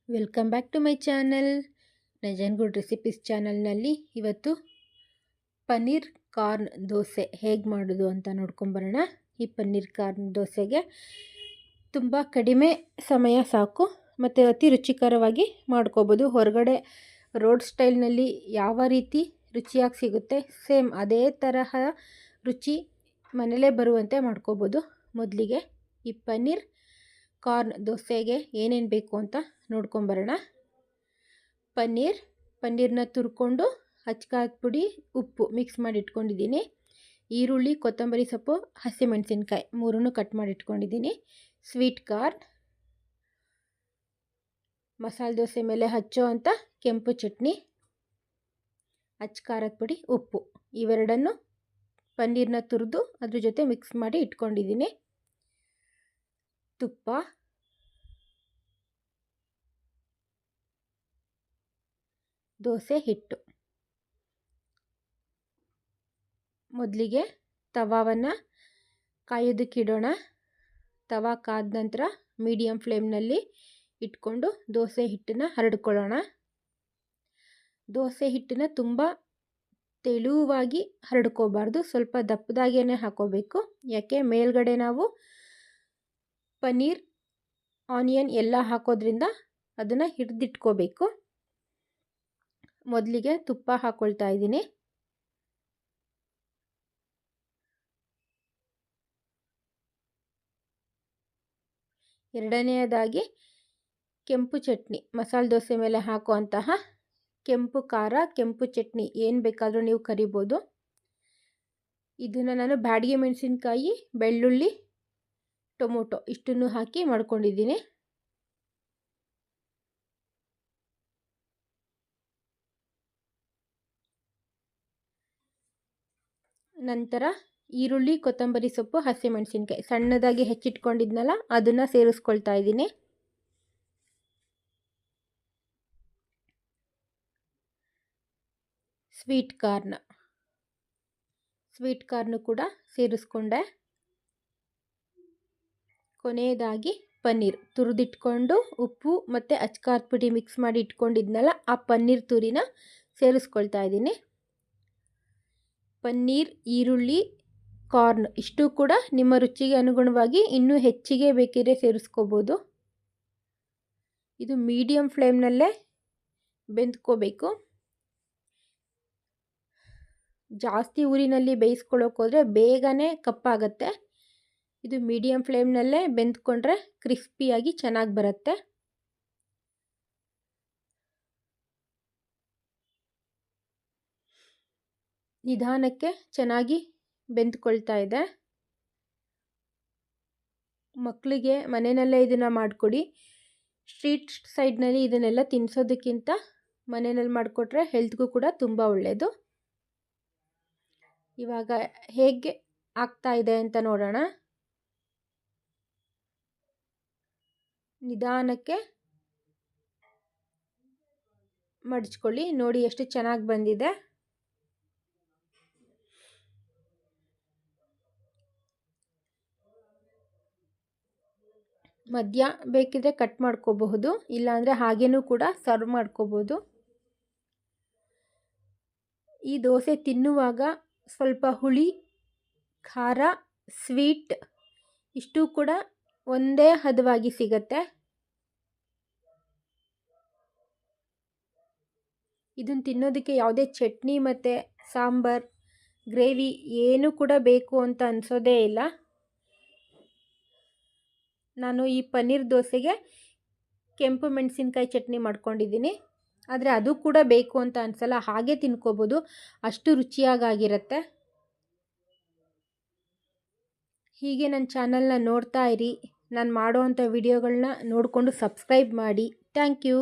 Welcome back to my channel. Nanjangud recipes ಚಾನಲ್ನಲ್ಲಿ ಇವತ್ತು paneer corn dosa ಹೇಗೆ ಮಾಡೋದು ಅಂತ ನೋಡ್ಕೊಂಬರೋಣ. ಈ ಪನ್ನೀರ್ ಕಾರ್ನ್ ದೋಸೆಗೆ ತುಂಬ ಕಡಿಮೆ ಸಮಯ ಸಾಕು ಮತ್ತು ಅತಿ ರುಚಿಕರವಾಗಿ ಮಾಡ್ಕೋಬೋದು. ಹೊರಗಡೆ ರೋಡ್ ಸ್ಟೈಲ್ನಲ್ಲಿ ಯಾವ ರೀತಿ ರುಚಿಯಾಗಿ ಸಿಗುತ್ತೆ ಸೇಮ್ ಅದೇ ತರಹ ರುಚಿ ಮನೇಲೇ ಬರುವಂತೆ ಮಾಡ್ಕೋಬೋದು. ಮೊದಲಿಗೆ ಈ ಪನ್ನೀರ್ ಕಾರ್ನ್ ದೋಸೆಗೆ ಏನೇನು ಬೇಕು ಅಂತ ನೋಡ್ಕೊಂಬರೋಣ. ಪನ್ನೀರ್ನ ತುರ್ಕೊಂಡು ಅಚ್ಕಾರದ ಪುಡಿ ಉಪ್ಪು ಮಿಕ್ಸ್ ಮಾಡಿ ಇಟ್ಕೊಂಡಿದ್ದೀನಿ. ಈರುಳ್ಳಿ, ಕೊತ್ತಂಬರಿ ಸೊಪ್ಪು, ಹಸಿಮೆಣಸಿನ್ಕಾಯಿ ಮೂರನ್ನು ಕಟ್ ಮಾಡಿ ಇಟ್ಕೊಂಡಿದ್ದೀನಿ. ಸ್ವೀಟ್ ಕಾರ್ನ್, ಮಸಾಲೆ ದೋಸೆ ಮೇಲೆ ಹಚ್ಚೋ ಅಂಥ ಕೆಂಪು ಚಟ್ನಿ, ಅಚ್ಕಾರದ ಪುಡಿ, ಉಪ್ಪು ಇವೆರಡನ್ನು ಪನ್ನೀರ್ನ ತುರಿದು ಅದ್ರ ಜೊತೆ ಮಿಕ್ಸ್ ಮಾಡಿ ಇಟ್ಕೊಂಡಿದ್ದೀನಿ. ತುಪ್ಪ, ದೋಸೆ ಹಿಟ್ಟು. ಮೊದಲಿಗೆ ತವಾವನ್ನು ಕಾಯೋದಕ್ಕಿಡೋಣ. ತವಾ ಕಾದ ನಂತರ ಮೀಡಿಯಮ್ ಫ್ಲೇಮ್ನಲ್ಲಿ ಇಟ್ಕೊಂಡು ದೋಸೆ ಹಿಟ್ಟನ್ನು ಹರಡ್ಕೊಳ್ಳೋಣ. ದೋಸೆ ಹಿಟ್ಟನ್ನು ತುಂಬ ತೆಳುವಾಗಿ ಹರಡ್ಕೋಬಾರ್ದು, ಸ್ವಲ್ಪ ದಪ್ಪದಾಗೇ ಹಾಕೋಬೇಕು. ಯಾಕೆ ಮೇಲ್ಗಡೆ ನಾವು ಪನ್ನೀರ್, ಆನಿಯನ್ ಎಲ್ಲ ಹಾಕೋದ್ರಿಂದ ಅದನ್ನು ಹಿಡಿದಿಟ್ಕೋಬೇಕು. ಮೊದಲಿಗೆ ತುಪ್ಪ ಹಾಕ್ಕೊಳ್ತಾ ಇದ್ದೀನಿ. ಎರಡನೆಯದಾಗಿ ಕೆಂಪು ಚಟ್ನಿ, ಮಸಾಲೆ ದೋಸೆ ಮೇಲೆ ಹಾಕುವಂತಹ ಕೆಂಪು ಖಾರ, ಕೆಂಪು ಚಟ್ನಿ ಏನು ಬೇಕಾದರೂ ನೀವು ಕರಿಬೋದು. ಇದನ್ನು ನಾನು ಬ್ಯಾಡಗಿ ಮೆಣಸಿನ್ಕಾಯಿ, ಬೆಳ್ಳುಳ್ಳಿ, ಟೊಮೊಟೊ ಇಷ್ಟನ್ನು ಹಾಕಿ ಮಾಡ್ಕೊಂಡಿದ್ದೀನಿ. ನಂತರ ಈರುಳ್ಳಿ, ಕೊತ್ತಂಬರಿ ಸೊಪ್ಪು, ಹಸಿಮೆಣಸಿನ್ಕಾಯಿ ಸಣ್ಣದಾಗಿ ಹೆಚ್ಚಿಟ್ಕೊಂಡಿದ್ನಲ್ಲ ಅದನ್ನು ಸೇರಿಸ್ಕೊಳ್ತಾ ಇದ್ದೀನಿ. ಸ್ವೀಟ್ ಕಾರ್ನ್ ಕೂಡ ಸೇರಿಸ್ಕೊಂಡೆ. ಕೊನೆಯದಾಗಿ ಪನ್ನೀರ್ ತುರಿದಿಟ್ಕೊಂಡು ಉಪ್ಪು ಮತ್ತು ಅಚ್ಕಾರದ ಪುಡಿ ಮಿಕ್ಸ್ ಮಾಡಿ ಇಟ್ಕೊಂಡಿದ್ನಲ್ಲ ಆ ಪನ್ನೀರ್ ತುರಿನ ಸೇರಿಸ್ಕೊಳ್ತಾ ಇದ್ದೀನಿ. ಪನ್ನೀರ್, ಈರುಳ್ಳಿ, ಕಾರ್ನ್ ಇಷ್ಟು ಕೂಡ ನಿಮ್ಮ ರುಚಿಗೆ ಅನುಗುಣವಾಗಿ ಇನ್ನೂ ಹೆಚ್ಚಿಗೆ ಬೇಕಿದ್ರೆ ಸೇರಿಸ್ಕೋಬೋದು. ಇದು ಮೀಡಿಯಮ್ ಫ್ಲೇಮ್ನಲ್ಲೇ ಬೆಂದ್ಕೋಬೇಕು. ಜಾಸ್ತಿ ಊರಿನಲ್ಲಿ ಬೇಯಿಸ್ಕೊಳ್ಳೋಕೆ ಹೋದರೆ ಬೇಗನೆ ಕಪ್ಪಾಗತ್ತೆ. ಇದು ಮೀಡಿಯಮ್ ಫ್ಲೇಮ್ನಲ್ಲೇ ಬೆಂದ್ಕೊಂಡ್ರೆ ಕ್ರಿಸ್ಪಿಯಾಗಿ ಚೆನ್ನಾಗಿ ಬರುತ್ತೆ. ನಿಧಾನಕ್ಕೆ ಚೆನ್ನಾಗಿ ಬೆಂದ್ಕೊಳ್ತಾ ಇದೆ. ಮಕ್ಕಳಿಗೆ ಮನೆಯಲ್ಲೇ ಇದನ್ನು ಮಾಡಿಕೊಡಿ. ಸ್ಟ್ರೀಟ್ ಸೈಡ್ನಲ್ಲಿ ಇದನ್ನೆಲ್ಲ ತಿನ್ನಿಸೋದಕ್ಕಿಂತ ಮನೆಯಲ್ಲಿ ಮಾಡಿಕೊಟ್ರೆ ಹೆಲ್ತ್ಗೂ ಕೂಡ ತುಂಬ ಒಳ್ಳೆಯದು. ಇವಾಗ ಹೇಗೆ ಆಗ್ತಾ ಇದೆ ಅಂತ ನೋಡೋಣ. ನಿಧಾನಕ್ಕೆ ಮಡಚ್ಕೊಳ್ಳಿ. ನೋಡಿ ಎಷ್ಟು ಚೆನ್ನಾಗಿ ಬಂದಿದೆ. ಮಧ್ಯ ಬೇಕಿದ್ರೆ ಕಟ್ ಮಾಡ್ಕೋಬಹುದು, ಇಲ್ಲಾಂದರೆ ಹಾಗೇನೂ ಕೂಡ ಸರ್ವ್ ಮಾಡ್ಕೋಬೋದು. ಈ ದೋಸೆ ತಿನ್ನುವಾಗ ಸ್ವಲ್ಪ ಹುಳಿ, ಖಾರ, ಸ್ವೀಟ್ ಇಷ್ಟು ಕೂಡ ಒಂದೇ ಹದವಾಗಿ ಸಿಗತ್ತೆ. ಇದನ್ನು ತಿನ್ನೋದಕ್ಕೆ ಯಾವುದೇ ಚಟ್ನಿ ಮತ್ತು ಸಾಂಬಾರ್, ಗ್ರೇವಿ ಏನೂ ಕೂಡ ಬೇಕು ಅಂತ ಅನಿಸೋದೇ ಇಲ್ಲ. ನಾನು ಈ ಪನ್ನೀರ್ ದೋಸೆಗೆ ಕೆಂಪು ಮೆಣಸಿನ್ಕಾಯಿ ಚಟ್ನಿ ಮಾಡ್ಕೊಂಡಿದ್ದೀನಿ, ಆದರೆ ಅದು ಕೂಡ ಬೇಕು ಅಂತ ಅನಿಸಲ್ಲ, ಹಾಗೆ ತಿನ್ಕೋಬೋದು, ಅಷ್ಟು ರುಚಿಯಾಗಿರುತ್ತೆ. ಹೀಗೆ ನನ್ನ ಚಾನಲ್ನ ನೋಡ್ತಾ ಇರಿ. ನಾನು ಮಾಡೋವಂಥ ವಿಡಿಯೋಗಳನ್ನ ನೋಡಿಕೊಂಡು ಸಬ್ಸ್ಕ್ರೈಬ್ ಮಾಡಿ. Thank you.